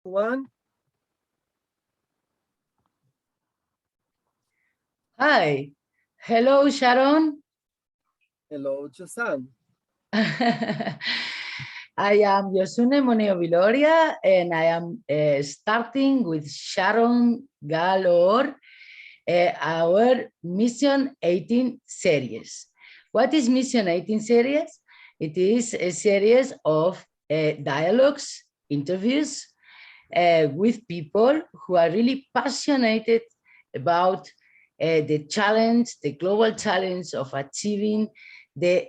One. Hi. Hello, Sharon. Hello, Josune. I am Josune Moneo Viloria, and I am starting with Sharon Galor, our Mission 18 series. What is Mission 18 series? It is a series of dialogues, interviews with people who are really passionate about the challenge, the global challenge of achieving the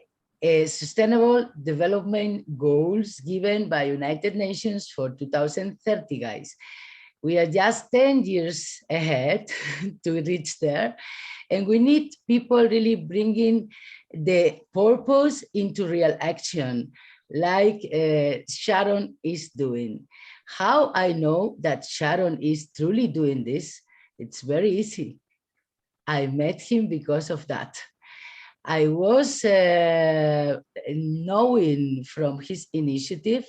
sustainable development goals given by United Nations for 2030, guys. We are just 10 years ahead to reach there. And we need people really bringing the purpose into real action, like Sharon is doing. How I know that Sharon is truly doing this? It's very easy. I met him because of that. I was knowing from his initiative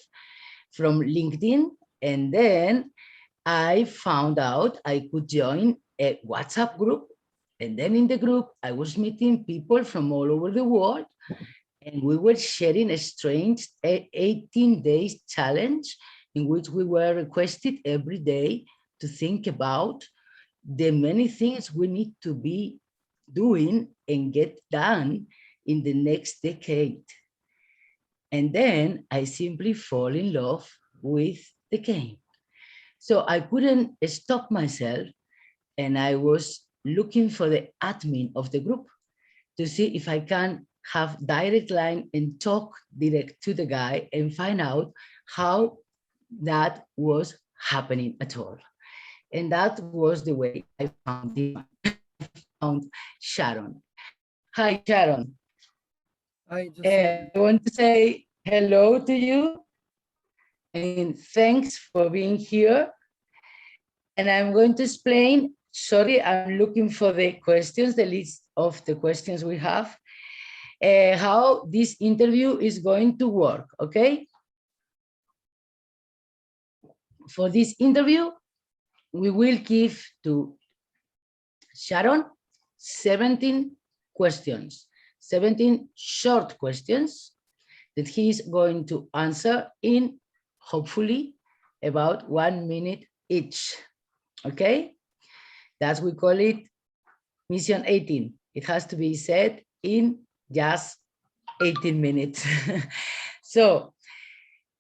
from LinkedIn, and then I found out I could join a WhatsApp group. And then in the group, I was meeting people from all over the world, and we were sharing a strange 18 days challenge in which we were requested every day to think about the many things we need to be doing and get done in the next decade. And then I simply fall in love with the game. So I couldn't stop myself, and I was looking for the admin of the group to see if I can have direct line and talk direct to the guy and find out how that was happening at all. And that was the way I found him. Found Sharon. Hi, Sharon. Hi, Josune. I want to say hello to you and thanks for being here. And I'm going to explain. Sorry, I'm looking for the questions, the list of the questions we have, how this interview is going to work, okay? For this interview, we will give to Sharon 17 questions, 17 short questions that he is going to answer in hopefully about 1 minute each. Okay, that's we call it mission 18. It has to be said in just 18 minutes. So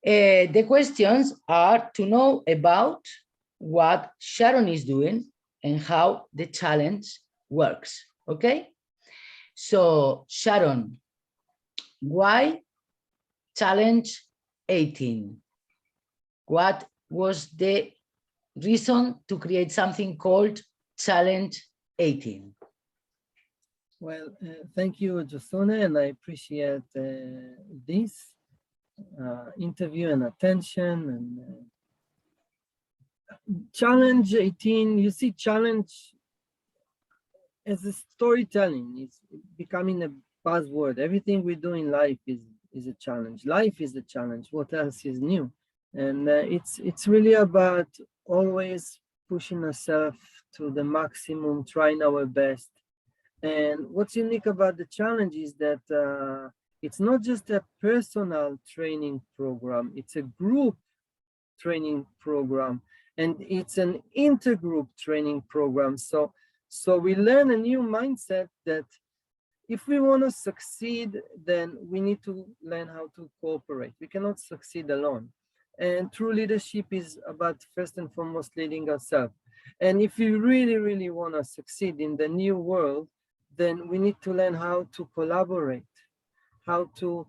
the questions are to know about what Sharon is doing and how the challenge works. Okay, so Sharon, why challenge 18? What was the reason to create something called Challenge 18? Well, thank you, Josune, and I appreciate this interview and attention. And challenge 18, you see, challenge as a storytelling, it's becoming a buzzword. Everything we do in life is a challenge. Life is a challenge. What else is new? And it's really about always pushing ourselves to the maximum, trying our best. And what's unique about the challenge is that it's not just a personal training program, it's a group training program, and it's an intergroup training program. So we learn a new mindset that if we want to succeed, then we need to learn how to cooperate. We cannot succeed alone. And true leadership is about first and foremost leading ourselves. And if you really, really want to succeed in the new world, then we need to learn how to collaborate, how to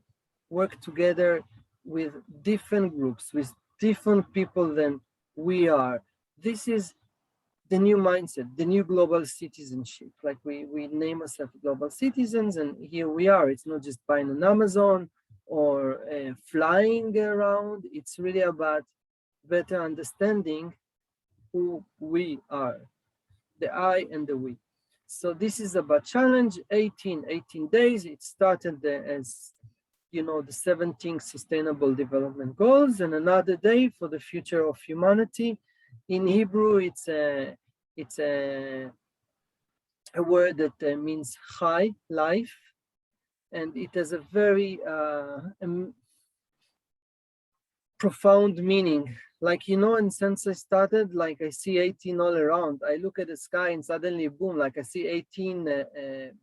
work together with different groups, with different people than we are. This is the new mindset, the new global citizenship. Like we name ourselves global citizens, and here we are. It's not just buying on Amazon or flying around. It's really about better understanding who we are, the I and the we. So this is about challenge 18 days. It started as you know, the 17 Sustainable Development Goals, and another day for the future of humanity. In Hebrew, it's a word that means high, life, and it has a very profound meaning. Like, you know, and since I started, like I see 18 all around. I look at the sky and suddenly, boom, like I see 18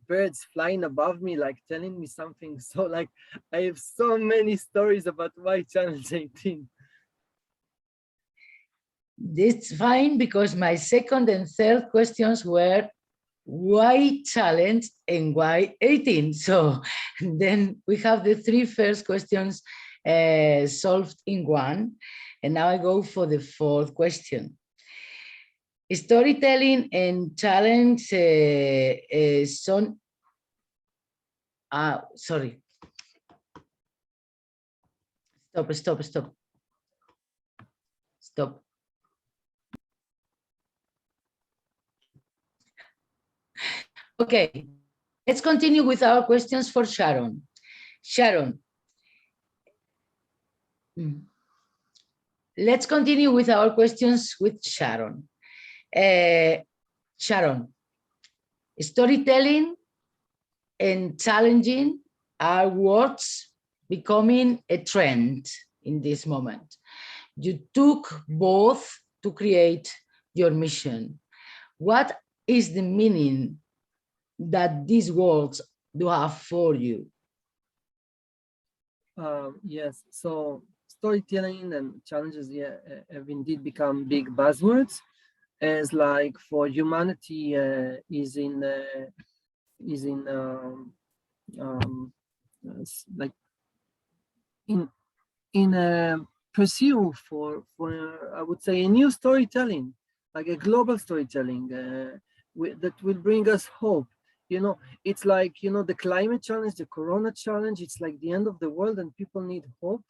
birds flying above me, like telling me something. So like, I have so many stories about why challenge 18. It's fine because my second and third questions were why challenge and why 18? So then we have the three first questions solved in one. And now I go for the fourth question. Storytelling and challenge son. Sorry. Stop. Okay, let's continue with our questions for Sharon. Sharon, let's continue with our questions with Sharon. Sharon, storytelling and challenging are words becoming a trend in this moment. You took both to create your mission. What is the meaning that these words do have for you? Yes, so storytelling and challenges, yeah, have indeed become big buzzwords, as like for humanity is in like in a pursuit for I would say a new storytelling, like a global storytelling that will bring us hope. You know, it's like, you know, the climate challenge, the corona challenge, it's like the end of the world and people need hope.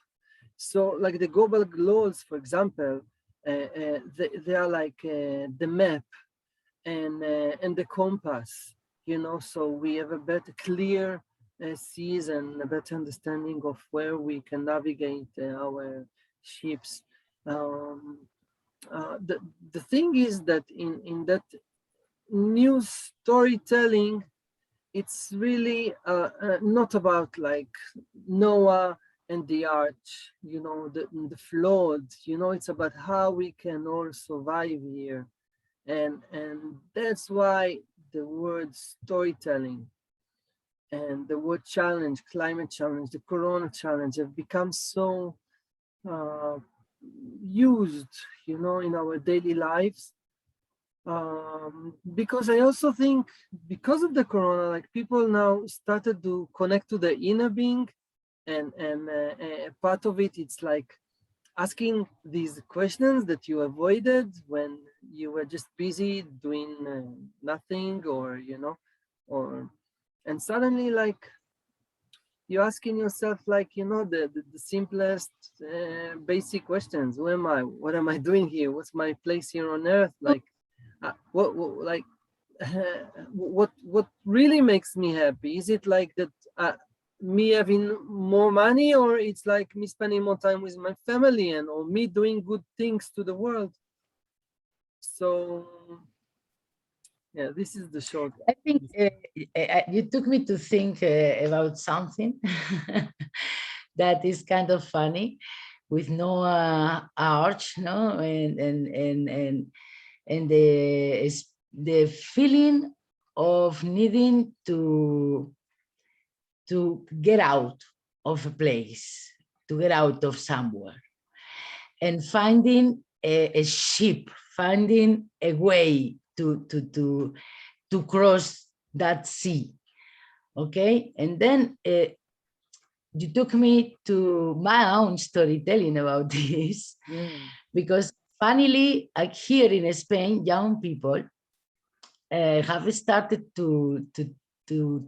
So like the global goals, for example, they are like the map and the compass, you know, so we have a better clear seas and a better understanding of where we can navigate our ships. Um, the thing is that in that new storytelling, it's really not about like Noah and the arch, you know, the flood, you know, it's about how we can all survive here. And that's why the word storytelling and the word challenge, climate challenge, the corona challenge have become so used, you know, in our daily lives. Because I also think because of the corona, like people now started to connect to the inner being, and part of it, it's like asking these questions that you avoided when you were just busy doing nothing, or you know, or and suddenly like you're asking yourself, like, you know, the simplest basic questions. Who am I? What am I doing here? What's my place here on earth? Like what like what really makes me happy? Is it like that me having more money, or it's like me spending more time with my family, and or me doing good things to the world? So yeah, this is the short. I think you took me to think about something that is kind of funny with no arch, no, and the feeling of needing to get out of a place, to get out of somewhere, and finding a ship, finding a way to cross that sea. Okay, and then you took me to my own storytelling about this, because funnily, here in Spain, young people have started to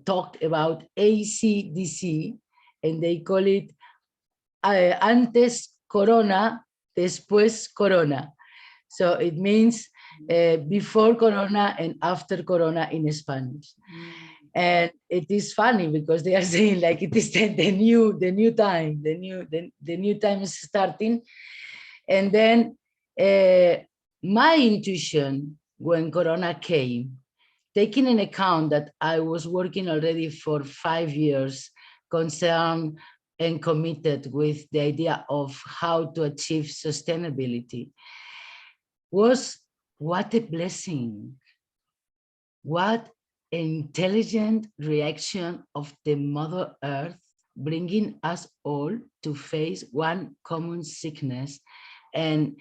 talk about ACDC, and they call it antes Corona, después Corona. So it means before Corona and after Corona in Spanish. And it is funny because they are saying like it is the new time, the new time is starting. And then my intuition when Corona came, taking in account that I was working already for 5 years, concerned and committed with the idea of how to achieve sustainability, was what a blessing. What intelligent reaction of the Mother Earth, bringing us all to face one common sickness and,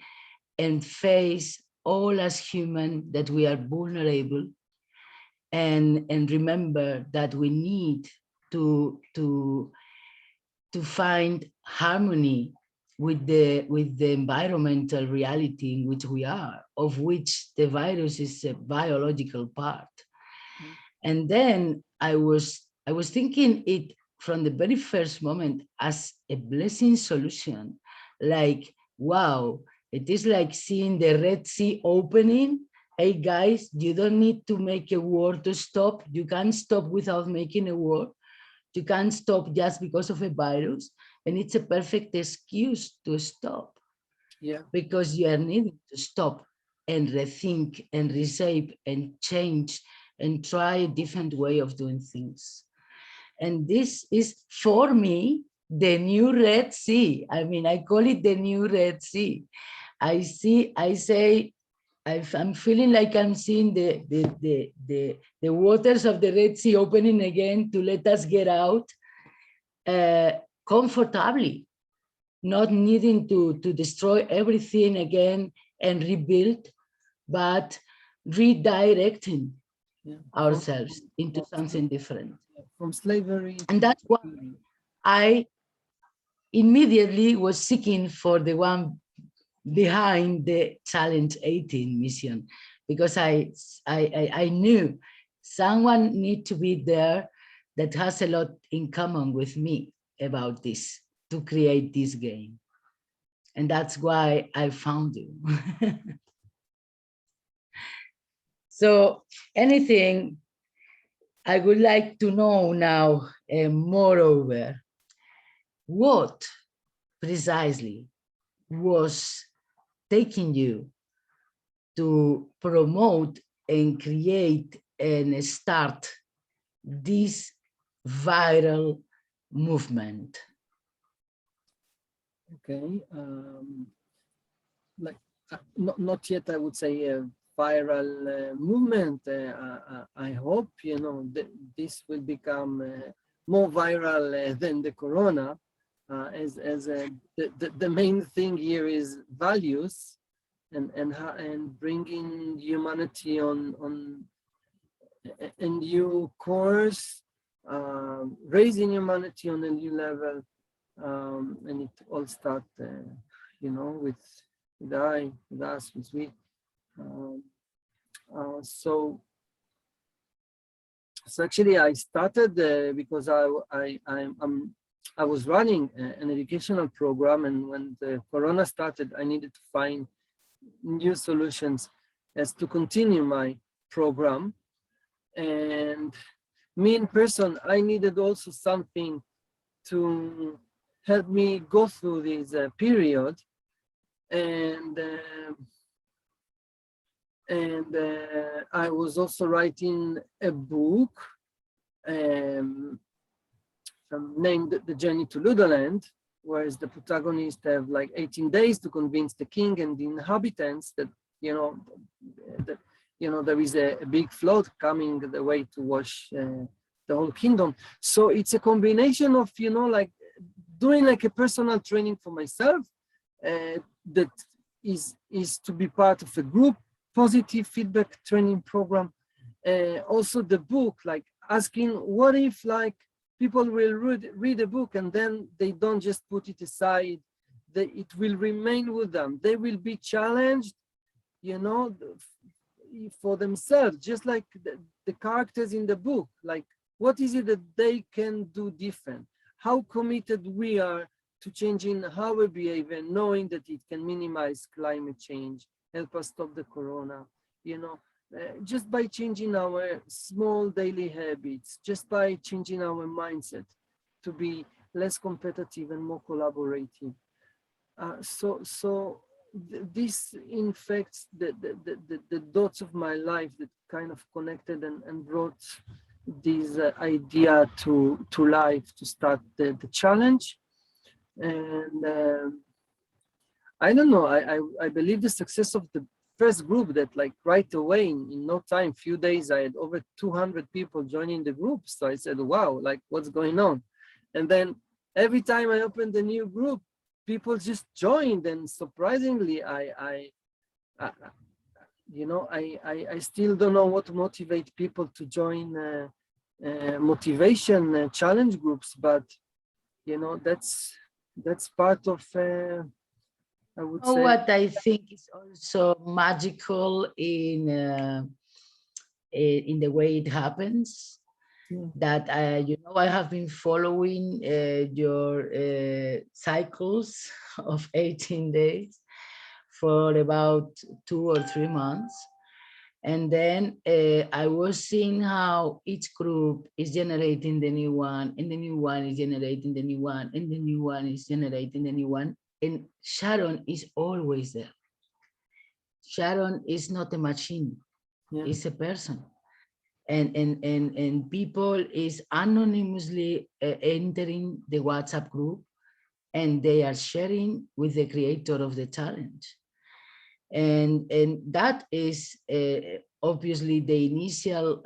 and face all as human that we are vulnerable, and remember that we need to, to, to find harmony with the environmental reality in which we are, of which the virus is a biological part. And then I was thinking it from the very first moment as a blessing solution. Like, wow, it is like seeing the Red Sea opening. Hey guys, you don't need to make a war to stop. You can't stop without making a war. You can't stop just because of a virus. And it's a perfect excuse to stop, Yeah. because you are needing to stop and rethink and reshape and change and try a different way of doing things. And this is, for me, the new Red Sea. I mean, I call it the new Red Sea. I say, I'm feeling like I'm seeing the waters of the Red Sea opening again to let us get out comfortably, not needing to destroy everything again and rebuild, but redirecting Yeah. ourselves into From, something different. from slavery And to that's why freedom. I immediately was seeking for the one behind the Challenge 18 mission, because I knew someone need to be there that has a lot in common with me about this, to create this game. And that's why I found you. So anything I would like to know now, moreover, what precisely was taking you to promote and create and start this viral movement? Okay. Like not yet, I would say, a viral movement. I hope, that this will become more viral than the corona, as the main thing here is values, and bringing humanity on a new course, raising humanity on a new level, and it all start, with us, with we. Um, so actually, I started because I was running an educational program, and when the corona started, I needed to find new solutions as to continue my program. And me in person, I needed also something to help me go through this period. And I was also writing a book um, named The Journey to Ludoland, whereas the protagonists have like 18 days to convince the king and the inhabitants that, that there is a big flood coming the way to wash the whole kingdom. So it's a combination of, like doing like a personal training for myself, that is to be part of a group positive feedback training program. Also the book, like asking, what if like people will read a book and then they don't just put it aside, it will remain with them. They will be challenged, for themselves, just like the characters in the book. Like, what is it that they can do different? How committed we are to changing our behavior, knowing that it can minimize climate change, help us stop the corona, just by changing our small daily habits, just by changing our mindset to be less competitive and more collaborative. This infects the dots of my life that kind of connected and brought this idea to life to start the challenge. And I don't know, I believe the success of the first group that like right away in no time, few days, I had over 200 people joining the group. So I said, wow, like what's going on? And then every time I opened a new group, people just joined, and surprisingly, I you know, I still don't know what to motivate people to join motivation challenge groups, but you know, that's part of I would know say. what I think is also magical in the way it happens? Yeah, That you know, I have been following your cycles of 18 days for about 2 or 3 months. And then I was seeing how each group is generating the new one, and the new one is generating the new one, and the new one is generating the new one. And Sharon is always there. Sharon is not a machine, yeah, it's a person. And people is anonymously entering the WhatsApp group, and they are sharing with the creator of the challenge. And that is obviously the initial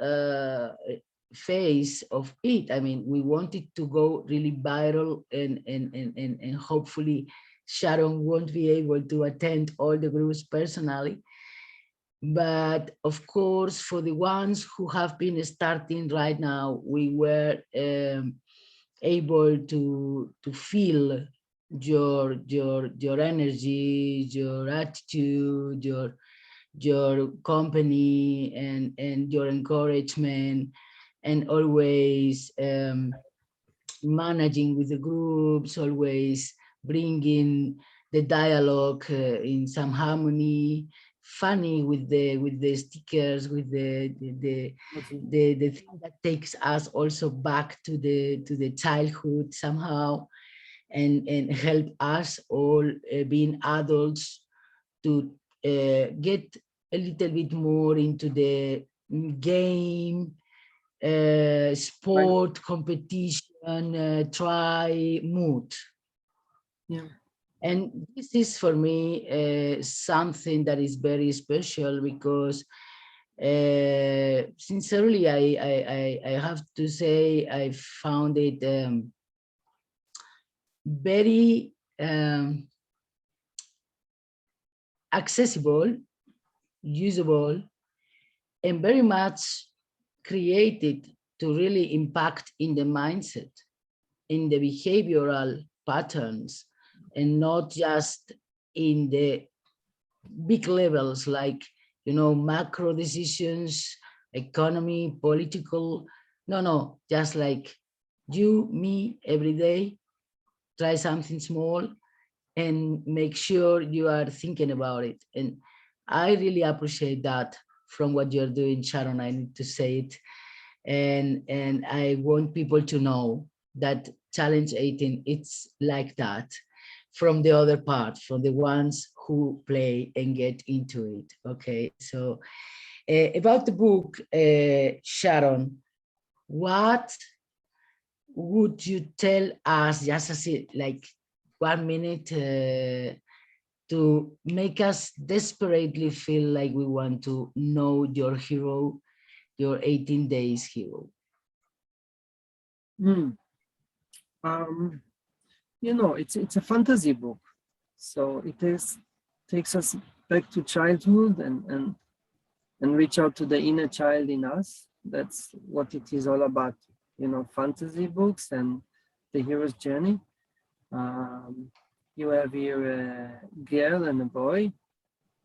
phase of it. I mean, we wanted to go really viral, and hopefully Sharon won't be able to attend all the groups personally. But of course, for the ones who have been starting right now, we were able to feel your energy, your attitude, your company, and your encouragement, and always managing with the groups, always bringing the dialogue in some harmony, funny with the stickers, with the thing that takes us also back to the childhood somehow, and help us all being adults to get a little bit more into the game, right. sport, competition, try mood. Yeah. And this is for me something that is very special, because sincerely, I have to say I found it very accessible, usable, and very much created to really impact in the mindset, in the behavioral patterns, and not just in the big levels like, you know, macro decisions, economy, political. No, no, just like you, me, every day, try something small and make sure you are thinking about it. And I really appreciate that from what you're doing, Sharon. I need to say it. And I want people to know that Challenge 18, it's like that from the other part, from the ones who play and get into it. Okay, so about the book, Sharon, what would you tell us, just as like 1 minute, to make us desperately feel like we want to know your hero, your 18 days hero? Mm. Um, you know, it's a fantasy book, so it is takes us back to childhood and reach out to the inner child in us. That's what it is all about. You know, fantasy books and the hero's journey. Um, you have here a girl and a boy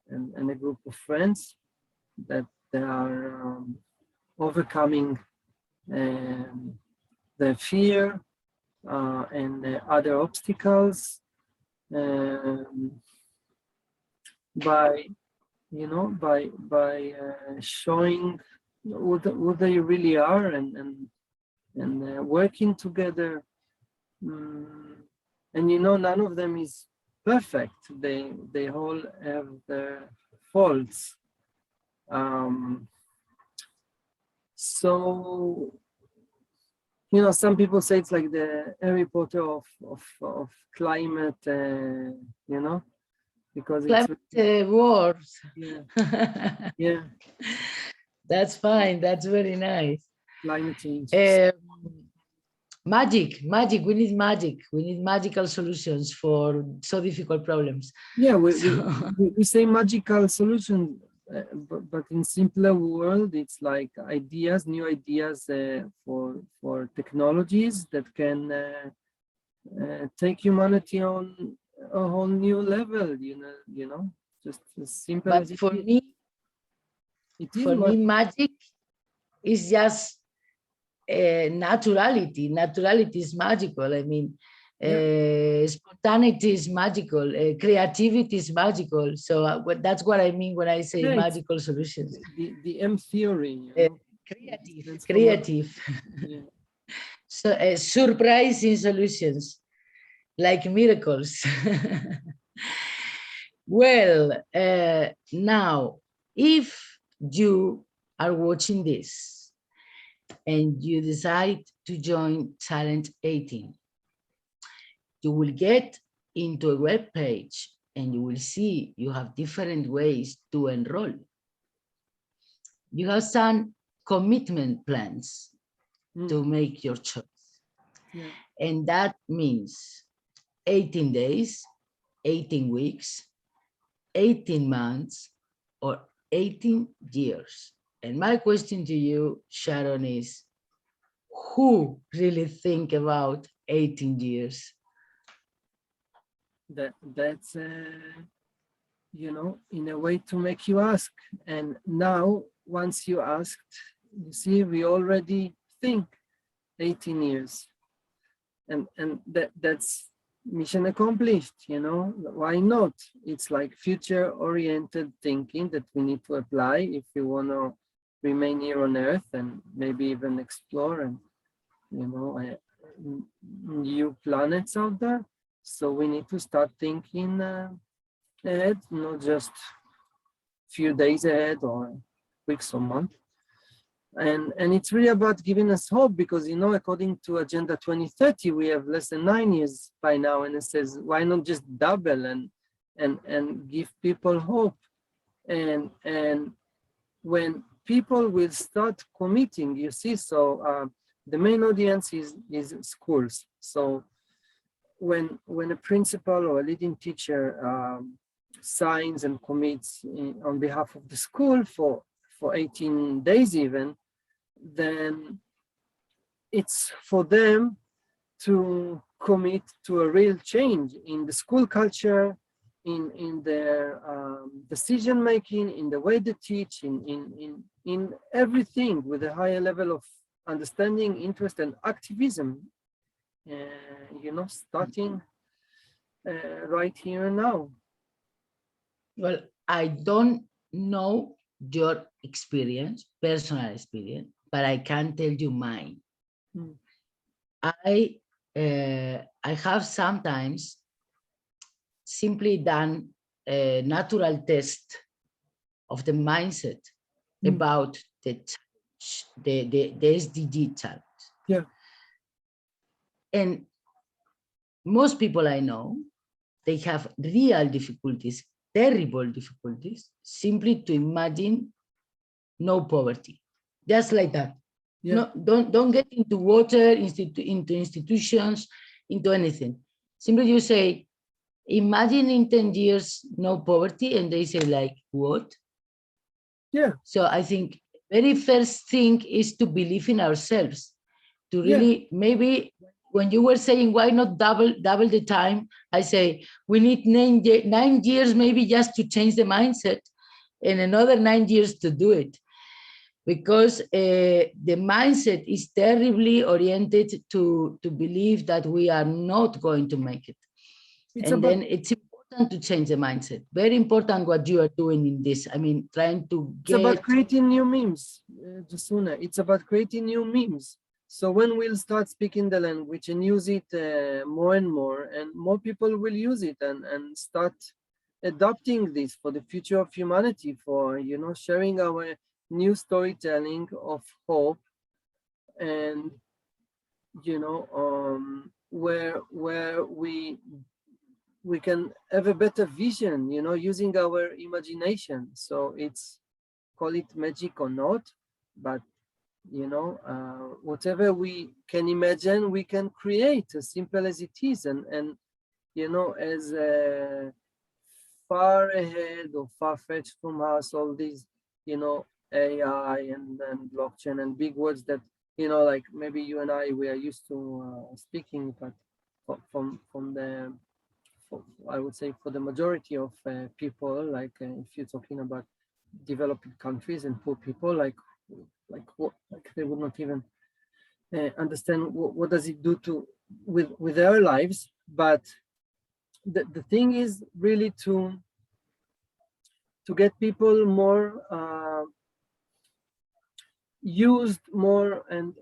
and a group of friends that they are overcoming um, their fear and other obstacles um, by you know, by showing who they really are, and working together. Mm, and you know, none of them is perfect. They all have their faults. Um, so you know, some people say it's like the Harry Potter of climate. You know, because it's Climate wars. yeah, yeah, That's fine. That's very nice. climate change. Magic. We need magic. We need magical solutions for so difficult problems. Yeah, So, we say magical solution, but in simpler world, it's like ideas, new ideas for technologies that can take humanity on a whole new level. You know, just as simple but as it for is. me, It is magic is just naturality. Naturality is magical. I mean, yeah, spontaneity is magical. Creativity is magical. So that's what I mean when I say yeah. It's magical solutions. the M theory. You Uh, know, it creative, stands for creative. yeah. So surprising solutions like miracles. Well, now, if you are watching this and you decide to join Challenge 18, you will get into a web page and you will see you have different ways to enroll. You have some commitment plans Mm, to make your choice. yeah. And that means 18 days, 18 weeks, 18 months, or 18 years. And my question to you, Sharon, is who really think about 18 years? That's you know, in a way to make you ask. And now, once you asked, you see, we already think 18 years, and that's mission accomplished. You know, why not? It's like future-oriented thinking that we need to apply if we want to remain here on Earth and maybe even explore and you know new planets out there. So we need to start thinking ahead, not just few days ahead or weeks or months. And it's really about giving us hope because, you know, according to Agenda 2030, we have less than 9 years by now. And it says, why not just double and give people hope? And when people will start committing, you see, so the main audience is schools. So when a principal or a leading teacher signs and commits on behalf of the school for 18 days even, then it's for them to commit to a real change in the school culture, in their decision making, in the way they teach, in everything with a higher level of understanding, interest, and activism. You know, starting right here and now. Well, I don't know your experience, personal experience, but I can tell you mine. Mm. I have sometimes simply done a natural test of the mindset Mm. about the SDG challenge. Yeah. And most people I know, they have real difficulties, terrible difficulties, simply to imagine no poverty, just like that. Yeah. No, don't get into water, into institutions, into anything. Simply you say, imagine in 10 years no poverty, and they say like, what? Yeah. So I think very first thing is to believe in ourselves, to Yeah. really, maybe when you were saying why not double the time, I say we need 9 years maybe just to change the mindset, and another 9 years to do it, because the mindset is terribly oriented to believe that we are not going to make it. It's And about then it's important important to change the mindset. Very important what you are doing in this. I mean, trying to It's about get. creating new memes, Josune. It's about creating new memes. So when we'll start speaking the language and use it more and more people will use it and start adopting this for the future of humanity, for, you know, sharing our new storytelling of hope, and, you know, where we can have a better vision, you know, using our imagination. So it's, call it magic or not, but, you know, whatever we can imagine, we can create, as simple as it is. And you know, as far ahead or far-fetched from us, all these, you know, AI and blockchain and big words that, you know, like maybe you and I, we are used to speaking, but from the, I would say, for the majority of people, like if you're talking about developing countries and poor people, like they would not even understand what does it do to with their lives. But the thing is really to get people more used more and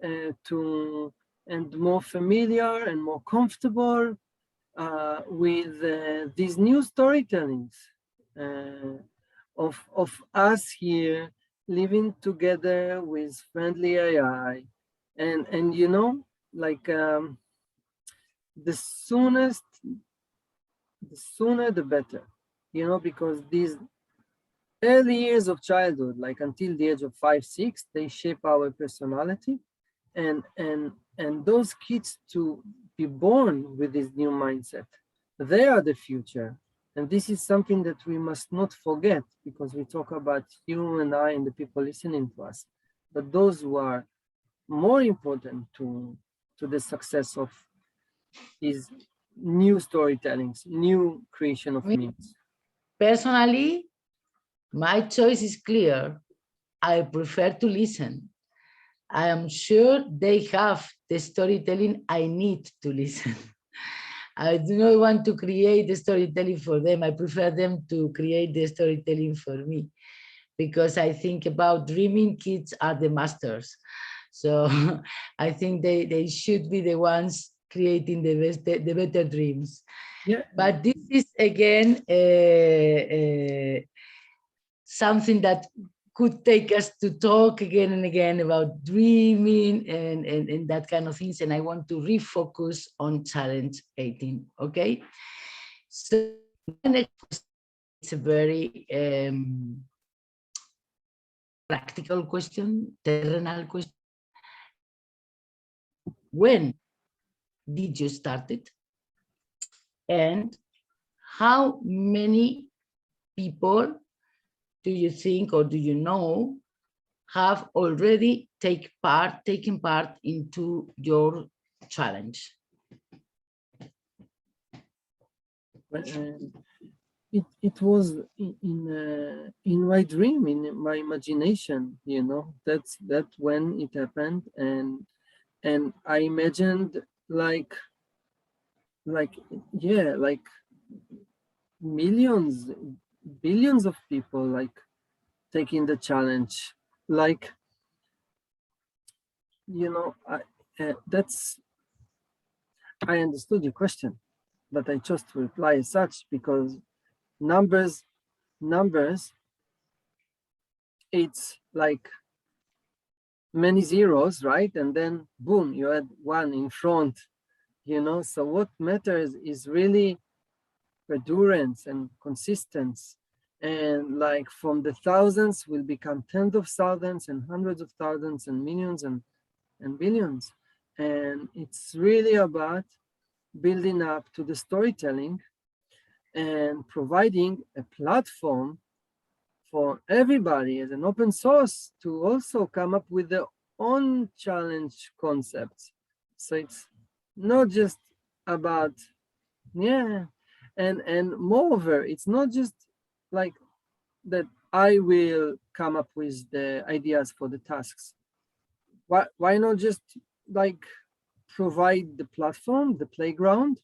more familiar and more comfortable with these new storytellings of us here living together with friendly AI, and you know, like the soonest, the sooner the better, you know, because these early years of childhood, like until the age of 5, 6, they shape our personality, and those kids to be born with this new mindset, they are the future. And this is something that we must not forget, because we talk about you and I and the people listening to us, but those who are more important to the success of these new storytellings, new creation of Me, memes. personally, my choice is clear. I prefer to listen. I am sure they have the storytelling I need to listen. I do not want to create the storytelling for them. I prefer them to create the storytelling for me, because I think about dreaming, kids are the masters. So I think they should be the ones creating the better dreams. Yeah, But this is again something that could take us to talk again and again about dreaming and that kind of things. And I want to refocus on challenge 18. Okay. So my next question is a very practical question, terrenal question. When did you start it? And how many people do you think, or do you know, have already taken part into your challenge? but, it was in my dream, in my imagination, you know, that when it happened, and I imagined like yeah, like millions, billions of people like taking the challenge, like, you know, that's, I understood your question, but I chose to reply as such, because numbers, numbers, it's like many zeros, right? And then boom, you add one in front, you know. So what matters is really endurance and consistency. And like from the thousands will become tens of thousands and hundreds of thousands and millions and billions. And it's really about building up to the storytelling and providing a platform for everybody as an open source to also come up with their own challenge concepts. So it's not just about, yeah, and moreover, it's not just like that I will come up with the ideas for the tasks. Why not just like provide the platform, the playground,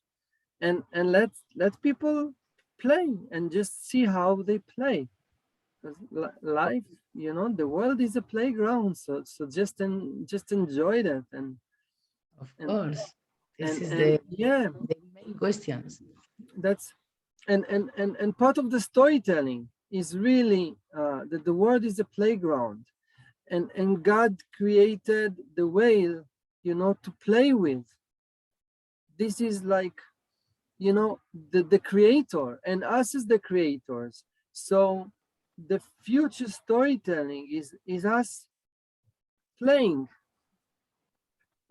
and let people play and just see how they play. Because life, you know, the world is a playground. So just enjoy that Of and course. This is and yeah, the main questions. that's and part of the storytelling is really that the world is a playground, and God created the whale, you know, to play with. This is like, you know, the creator and us as the creators. So the future storytelling is us playing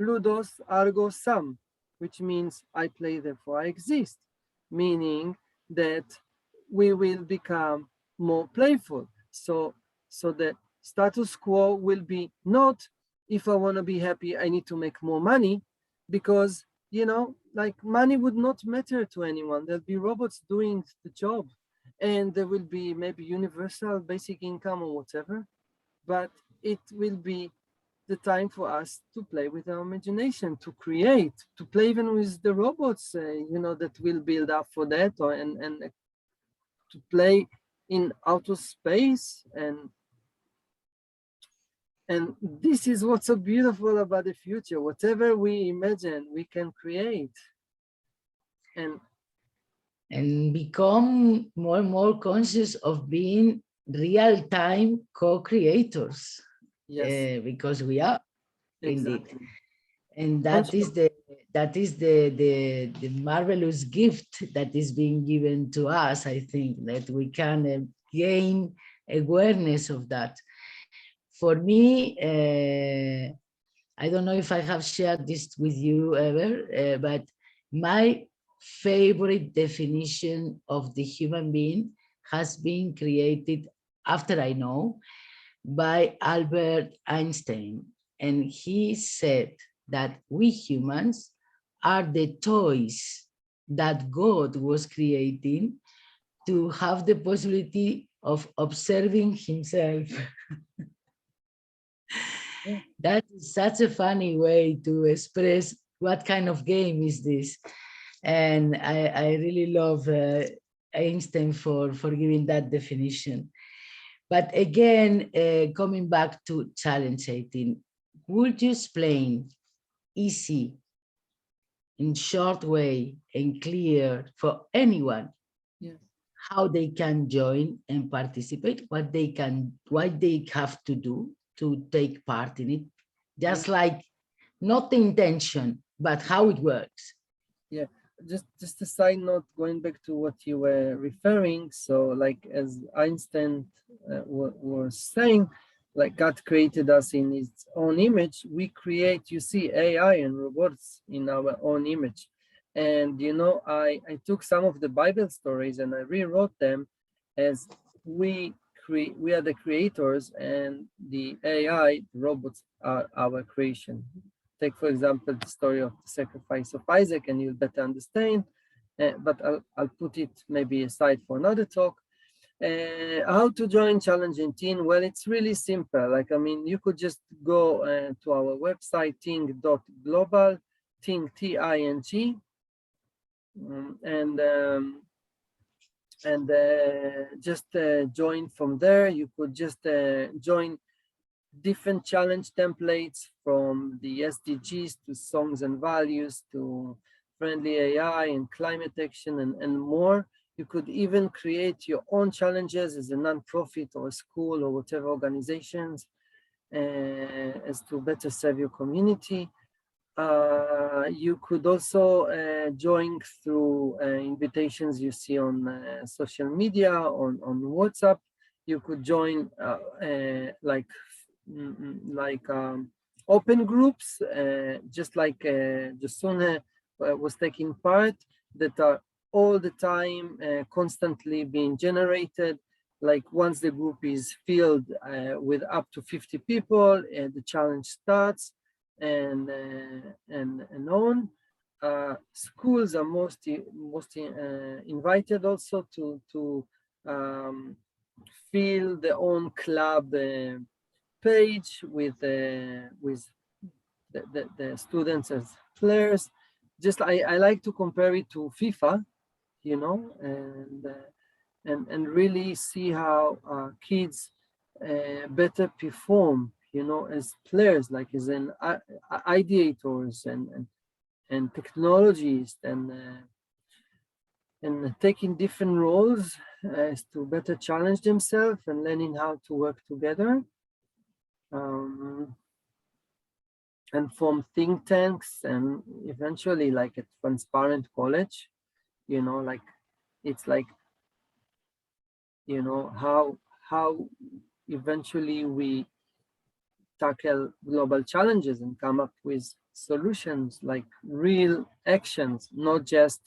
ludos argo sum, which means I play therefore I exist, meaning that we will become more playful. So the status quo will be not, if I want to be happy I need to make more money, because, you know, like, money would not matter to anyone. There'll be robots doing the job, and there will be maybe universal basic income or whatever, but it will be the time for us to play with our imagination, to create, to play even with the robots, you know, that will build up for that, or and to play in outer space, and this is what's so beautiful about the future. Whatever we imagine, we can create, and And become more and more conscious of being real-time co-creators, yes, because we are indeed. exactly. And And that is the marvelous gift that is being given to us. I think that we can gain awareness of that. For me, I don't know if I have shared this with you ever, but my favorite definition of the human being has been created, after I know, by Albert Einstein. And he said that we humans are the toys that God was creating to have the possibility of observing himself. yeah, That is such a funny way to express what kind of game is this. And I really love Einstein for giving that definition. But again, coming back to challenge 18, would you explain easy, in short way and clear for anyone yes, how they can join and participate, what they have to do to take part in it, yeah. just like not the intention, but how it works. Yeah, just a side note, going back to what you were referring. So, like, as Einstein was saying, like, God created us in His own image. We create, you see, AI and robots in our own image. And you know, I took some of the Bible stories and I rewrote them as we are the creators, and the AI robots are our creation. Take, for example, the story of the sacrifice of Isaac, and you'll better understand. But I'll put it maybe aside for another talk. How to join Challenge 18? Well, it's really simple. Like, I mean, you could just go to our website, ting.global, ting, Ting, and just join from there. You could just join different challenge templates, from the SDGs to songs and values to friendly AI and climate action, and more. You could even create your own challenges as a nonprofit or a school or whatever organizations, as to better serve your community. You could also join through invitations you see on social media, on WhatsApp. You could join like open groups, just like Josune was taking part, that are all the time constantly being generated. Like, once the group is filled with up to 50 people, the challenge starts, and on. Schools are mostly invited also to fill their own club page with the students as players. Just I like to compare it to FIFA. you know, and really see how kids better perform, you know, as players, like as an ideators and technologists and taking different roles to better challenge themselves and learning how to work together. Um, and form think tanks and eventually like a transparent college, you know, like it's like, you know, how eventually we tackle global challenges and come up with solutions, like real actions, not just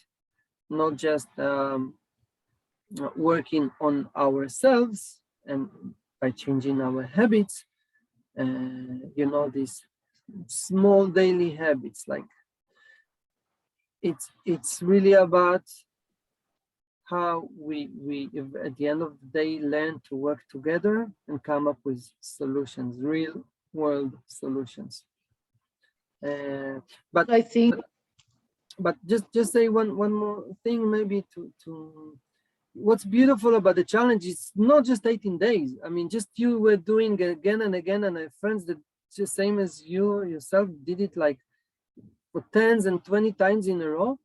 working on ourselves and by changing our habits, you know, these small daily habits. Like it's really about how we at the end of the day learn to work together and come up with solutions, real world solutions. Uh, but I think. but just say one more thing maybe to what's beautiful about the challenge is not just 18 days. I mean, just you were doing it again and again, and I have friends that just same as you yourself did it like for tens and 20 times in a row.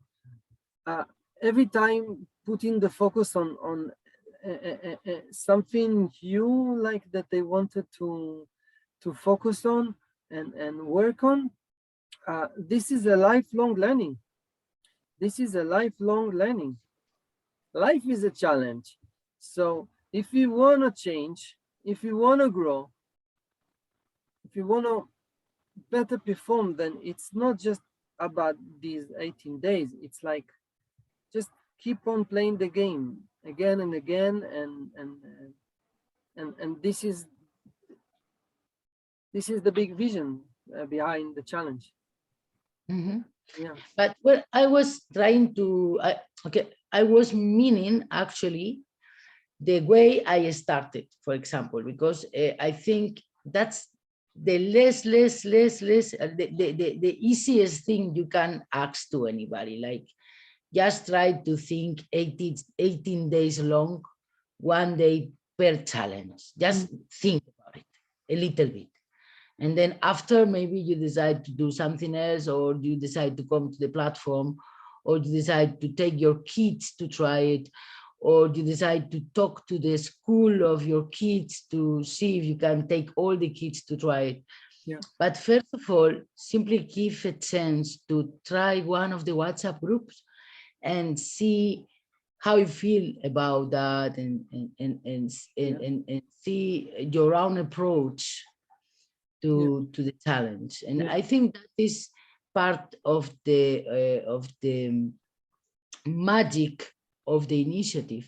Every time putting the focus on something new, like that they wanted to focus on and work on. This is a lifelong learning. This is a lifelong learning. Life is a challenge. So if you want to change, if you want to grow, if you want to better perform, then it's not just about these 18 days. It's like just keep on playing the game again and again, and this is the big vision behind the challenge. Mhm. Yeah. But what I was trying to, I was meaning actually the way I started, for example, because I think that's the the easiest thing you can ask to anybody. Like, just try to think 18 days long, 1 day per challenge. Just think about it a little bit. And then after, maybe you decide to do something else, or you decide to come to the platform, or you decide to take your kids to try it, or you decide to talk to the school of your kids to see if you can take all the kids to try it. Yeah. But first of all, simply give a chance to try one of the WhatsApp groups and see how you feel about that, and see your own approach Yeah. to the challenge. And Yeah. I think that is part of the magic of the initiative,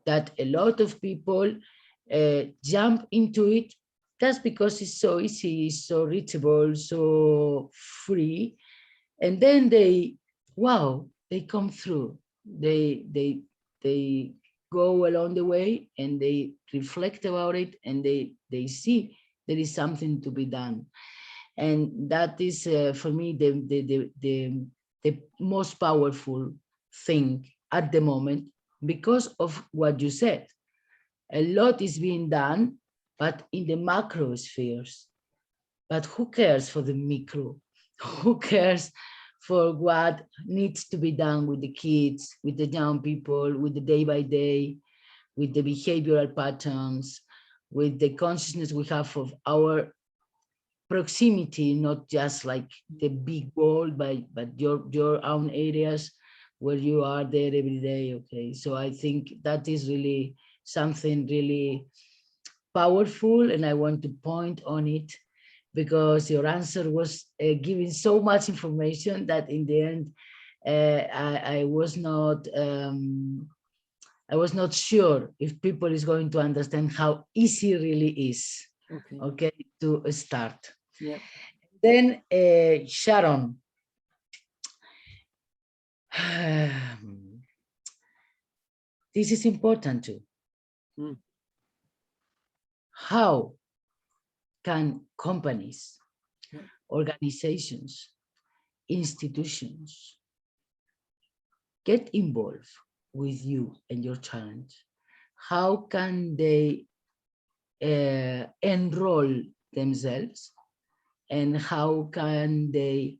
that a lot of people jump into it just because it's so easy, so reachable, so free, and then they come through. They go along the way and they reflect about it, and they see there is something to be done. And that is for me the most powerful thing at the moment, because of what you said. A lot is being done, but in the macro spheres. But who cares for the micro? Who cares for what needs to be done with the kids, with the young people, with the day by day, with the behavioral patterns, with the consciousness we have of our proximity, not just like the big world, but your own areas where you are there every day. Okay, so I think that is really something really powerful, and I want to point on it, because your answer was giving so much information that in the end I was not sure if people is going to understand how easy really is. Okay. Okay, to start. Yeah. Then Sharon, this is important too. Mm. How can companies, Yeah. organizations, institutions get involved with you and your challenge, how can they enroll themselves, and how can they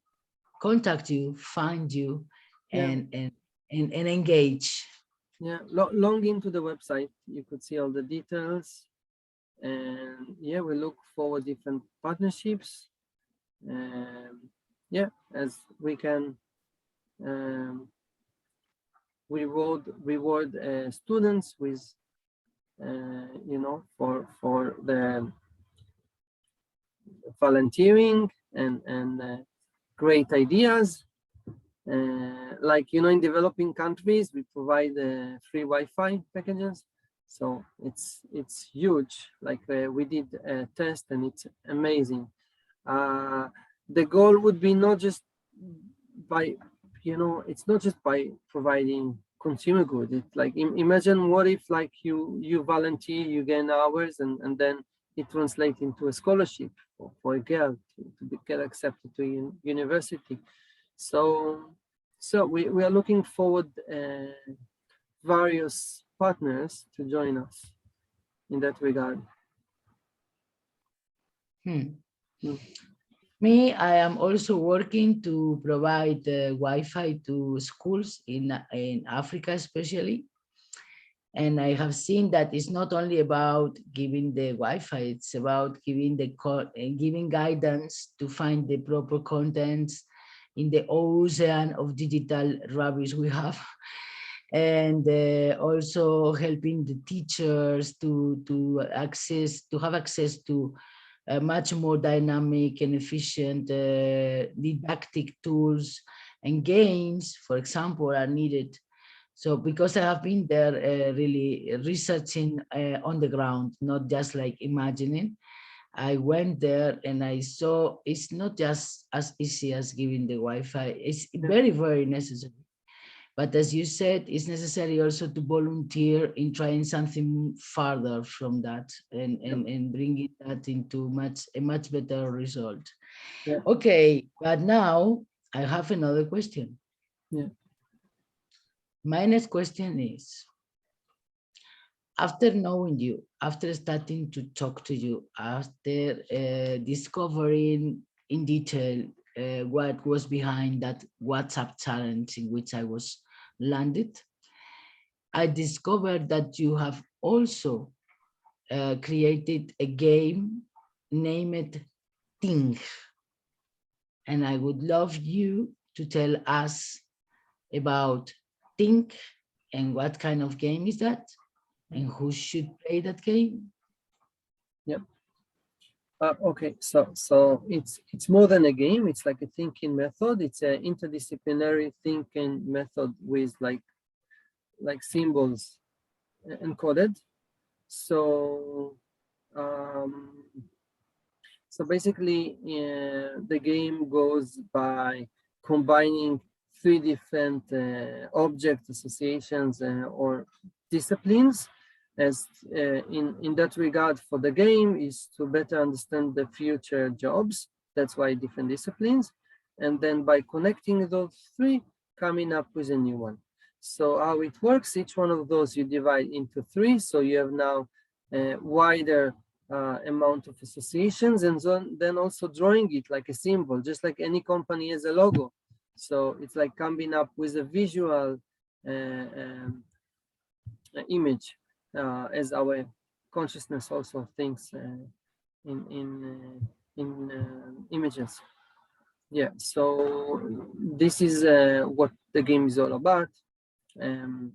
contact you, find you, Yeah, and engage? yeah. Log into the website. You could see all the details, and yeah, we look for different partnerships. Yeah, as we can um, reward students with for the volunteering and great ideas. Like in developing countries, we provide free Wi-Fi packages, so it's huge. Like we did a test, and it's amazing. Uh, the goal would be not just by, it's not just by providing consumer good. It's like imagine what if like you volunteer, you gain hours, and then it translates into a scholarship for a girl to get accepted to university. So we are looking forward various partners to join us in that regard. Hmm. Mm. Me, I am also working to provide Wi-Fi to schools in Africa, especially. And I have seen that it's not only about giving the Wi-Fi; it's about giving giving guidance to find the proper contents in the ocean of digital rubbish we have, and also helping the teachers to have access to much more dynamic and efficient didactic tools, and games, for example, are needed. So because I have been there really researching on the ground, not just like imagining, I went there and I saw it's not just as easy as giving the Wi-Fi. It's Yeah, very, very necessary. But as you said, it's necessary also to volunteer in trying something farther from that, yeah, and bringing that into a much better result. yeah, Okay, but now I have another question. yeah. My next question is, after knowing you, after starting to talk to you, after discovering in detail what was behind that WhatsApp challenge in which I was landed, I discovered that you have also created a game named Ting. And I would love you to tell us about Ting and what kind of game is that, and who should play that game. Yeah. Okay, so it's more than a game. It's like a thinking method. It's an interdisciplinary thinking method with like symbols encoded. So um, so basically, the game goes by combining three different object associations or disciplines. As in that regard, for the game is to better understand the future jobs. That's why different disciplines, and then by connecting those three, coming up with a new one. So how it works? Each one of those you divide into three. So you have now a wider amount of associations, and then also drawing it like a symbol, just like any company has a logo. So it's like coming up with a visual image, as our consciousness also thinks in images. Yeah. So this is what the game is all about. Um,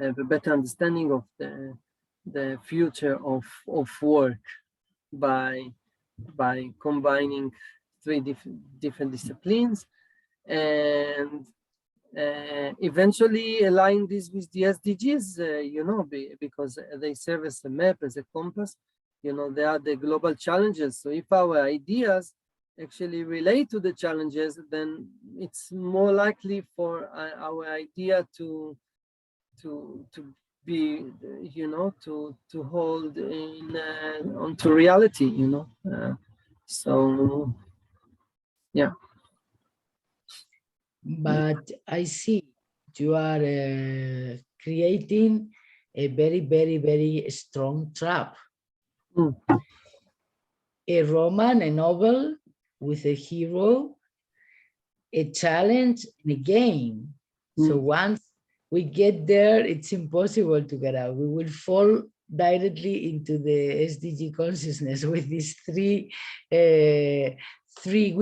have a better understanding of the future of work by combining three different disciplines, and eventually align this with the SDGs, because they serve as a map, as a compass. They are the global challenges. So if our ideas actually relate to the challenges, then it's more likely for our idea to be, to hold in onto reality. So yeah. But I see you are creating a very, very, very strong trap. Mm. A roman, a novel with a hero, a challenge, and a game. So Mm. once we get there, it's impossible to get out. We will fall directly into the SDG consciousness with these three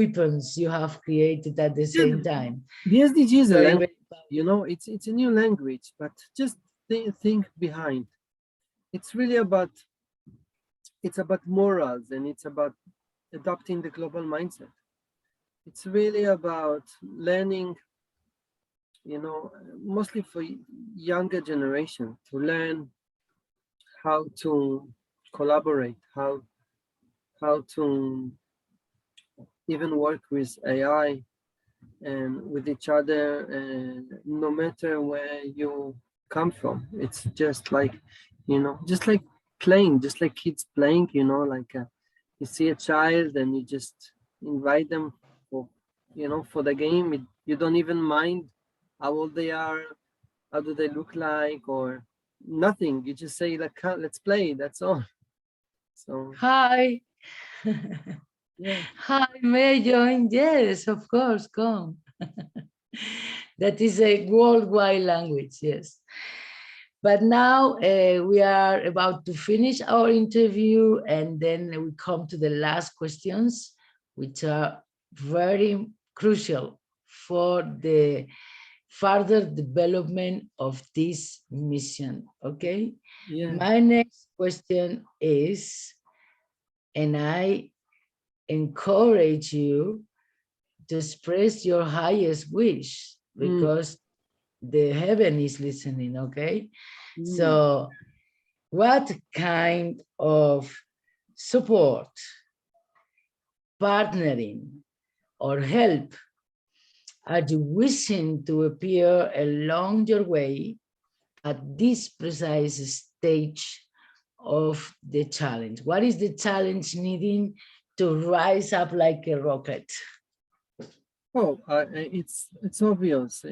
weapons you have created at the Yeah, same time. the SDG is a Very, language, very you know, it's a new language, but just think behind. It's really about, it's about morals, and it's about adopting the global mindset. It's really about learning, you know, mostly for younger generation to learn how to collaborate, how to even work with AI and with each other, and no matter where you come from. It's just like, you know, just like playing, just like kids playing, you know, like you see a child and you just invite them for, you know, for the game. You don't even mind how old they are, how do they look like, or nothing. You just say like, let's play, that's all. So hi. yeah. Hi, may I join? Yes, of course, come. That is a worldwide language, yes. But now we are about to finish our interview, and then we come to the last questions, which are very crucial for the further development of this mission. Okay. Yeah. My next question is, and I encourage you to express your highest wish, Mm, because the heaven is listening. Okay. mm, So what kind of support, partnering, or help are you wishing to appear along your way at this precise stage of the challenge? What is the challenge needing to rise up like a rocket? oh, it's obvious.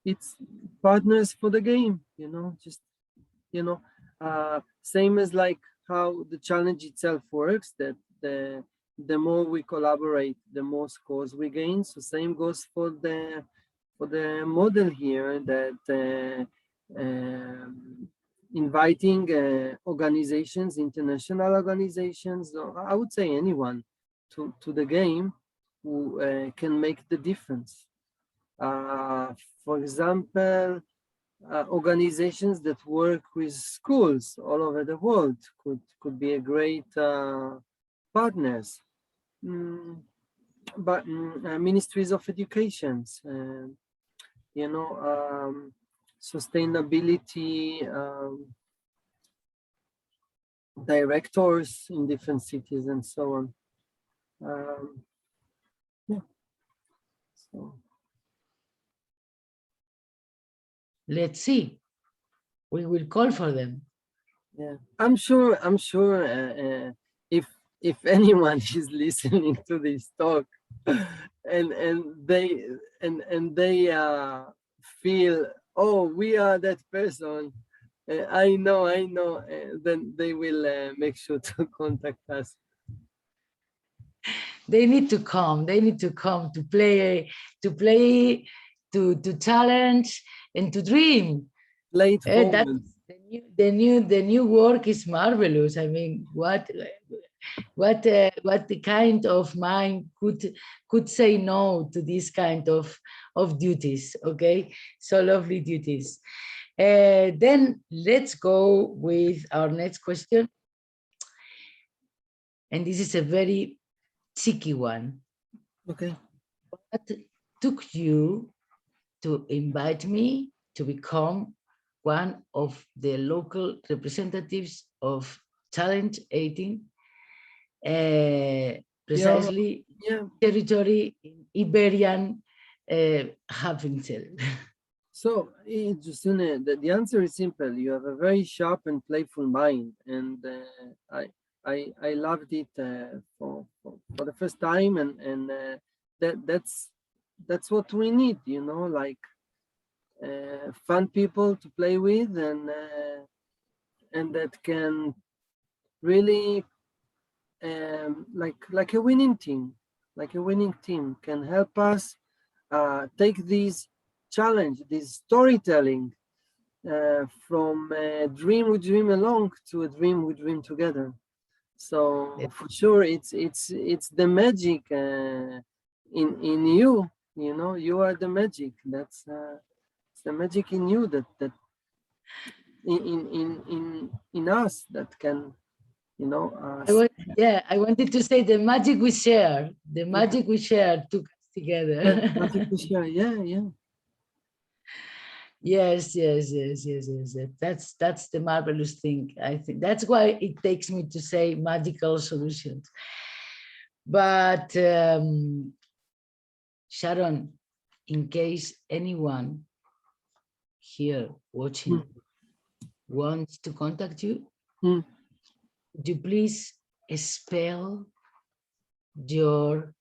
It's partners for the game, you know, just, you know, same as like how the challenge itself works, that the more we collaborate, the more scores we gain. So same goes for the model here, that inviting organizations, international organizations, or I would say anyone, to the game who can make the difference. Uh, for example, organizations that work with schools all over the world could be a great partners. Mm, but ministries of educations, you know, sustainability directors in different cities and so on. Yeah. So Let's see. We will call for them. yeah, I'm sure. I'm sure if anyone is listening to this talk, and they feel, oh, we are that person. I know. Then they will make sure to contact us. They need to come. They need to come to play, to challenge, and to dream. Late That forward. the new work is marvelous. I mean, what the kind of mind could say no to this kind of duties? Okay, so lovely duties. Then let's go with our next question, and this is a very tricky one. Okay. What took you to invite me to become one of the local representatives of Challenge 18, Yeah. precisely Yeah. territory in Iberian Hafenzel? So, Josune, the answer is simple. You have a very sharp and playful mind, and I loved it for the first time, and that's what we need, you know, like fun people to play with, and that can really like a winning team, can help us take this challenge, this storytelling, from a dream we dream along to a dream we dream together. So for sure, it's the magic in you. You know, you are the magic. That's it's the magic in you that in us that can, you know, I wanted to say the magic we share, the yeah, magic we share took us yeah, together. magic to share. Yeah, yeah. Yes, yes, yes, yes, yes, yes. That's the marvelous thing. I think that's why it takes me to say magical solutions. But Sharon, in case anyone here Mm, watching wants to contact you, mm. would you please spell your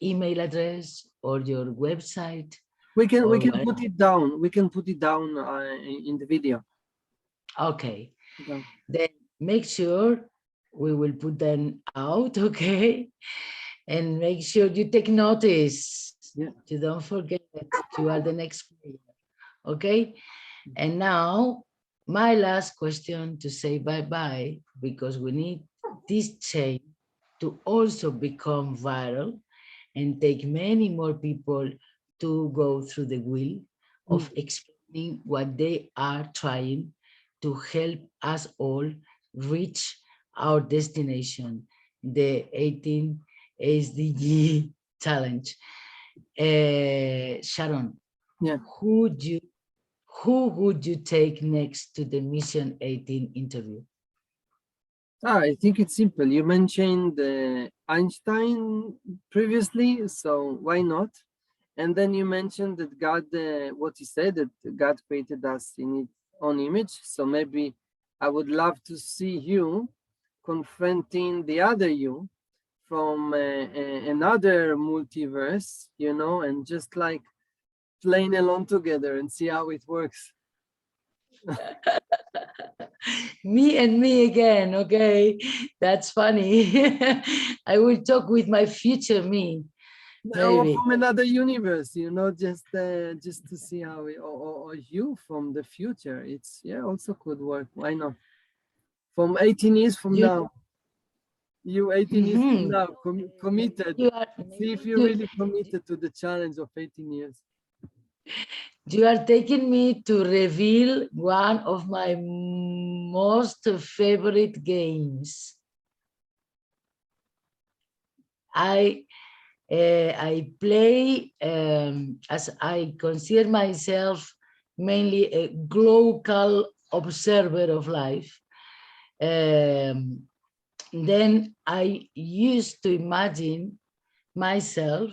email address or your website We or can whatever? put it down. We can put it down in the video. Okay, Yeah. then make sure we will put them out, okay? And make sure you take notice. Yeah. You don't forget you are the next player, okay? And now, my last question to say bye-bye, because we need this chain to also become viral and take many more people to go through the wheel Mm. of explaining what they are trying to help us all reach our destination, the 18 SDG challenge. Sharon, Yeah. who do you who would you take next to the Mission 18 interview? I think it's simple. You mentioned Einstein previously, so why not? And then you mentioned that God, what he said, that God created us in his own image. So maybe I would love to see you confronting the other you from another multiverse, you know, and just like playing along together and see how it works. Me and me again, okay? That's funny. I will talk with my future me, Or maybe. from another universe, you know, just to see how it, or you from the future. It's yeah, also could work. Why not? From 18 years from You, now, you 18 years from mhm. now, committed. You are See if maybe you're really committed to the challenge of 18 years. you are taking me to reveal one of my most favorite games. I I play as I consider myself mainly a global observer of life. Um, then I used to imagine myself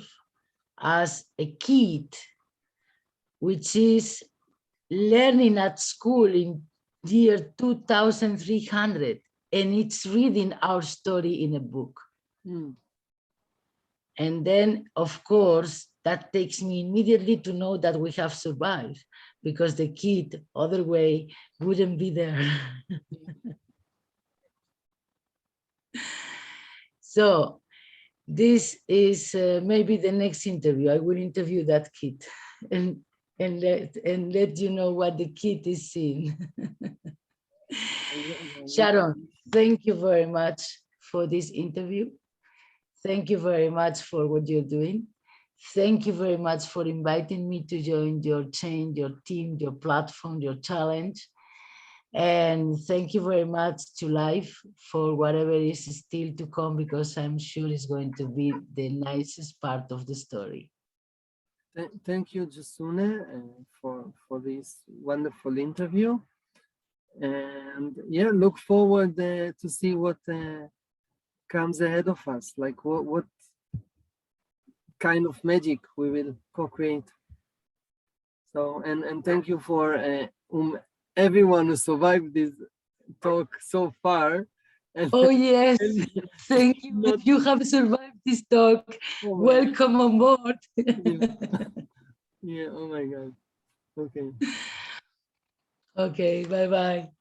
as a kid, which is learning at school in year 2300, and it's reading our story in a book. Mm. And then, of course, that takes me immediately to know that we have survived, because the kid, other way, wouldn't be there. So this is maybe the next interview. I will interview that kid and let you know what the kid is seeing. Sharon, thank you very much for this interview. Thank you very much for what you're doing. Thank you very much for inviting me to join your chain, your team, your platform, your challenge. And thank you very much to life for whatever is still to come, because I'm sure it's going to be the nicest part of the story. Thank you, Josune, for this wonderful interview. And yeah, look forward to see what comes ahead of us. Like what kind of magic we will co-create. So and thank you for everyone who survived this talk so far. And, Oh, yes. and Thank you. not If you have survived this talk, oh my God. welcome on board. Yeah. Yeah. Oh my God. Okay. Okay, bye bye.